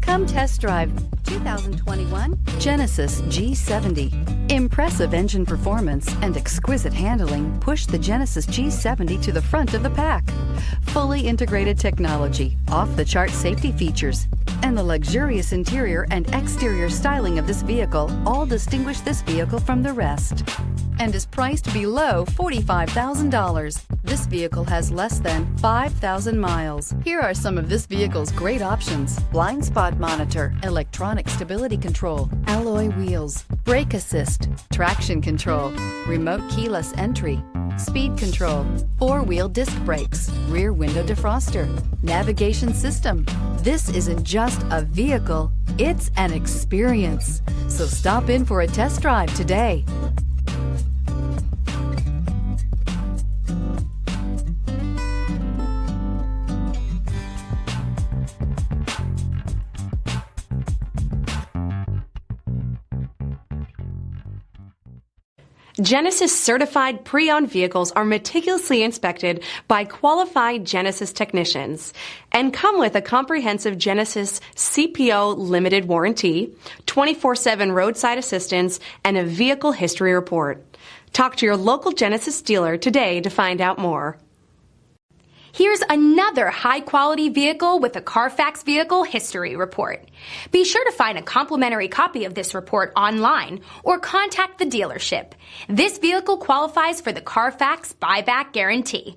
Come test drive 2021 Genesis G70. Impressive engine performance and exquisite handling push the Genesis G70 to the front of the pack. Fully integrated technology, off-the-chart safety features, and the luxurious interior and exterior styling of this vehicle all distinguish this vehicle from the rest, and is priced below $45,000. This vehicle has less than 5,000 miles. Here are some of this vehicle's great options: blind spot monitor, electronic stability control, alloy wheels, brake assist, traction control, remote keyless entry, speed control, four-wheel disc brakes, rear window defroster, navigation system. This isn't just a vehicle, it's an experience. So stop in for a test drive today. Genesis certified pre-owned vehicles are meticulously inspected by qualified Genesis technicians and come with a comprehensive Genesis CPO limited warranty, 24/7 roadside assistance, and a vehicle history report. Talk to your local Genesis dealer today to find out more. Here's another high-quality vehicle with a CARFAX vehicle history report. Be sure to find a complimentary copy of this report online or contact the dealership. This vehicle qualifies for the CARFAX buyback guarantee.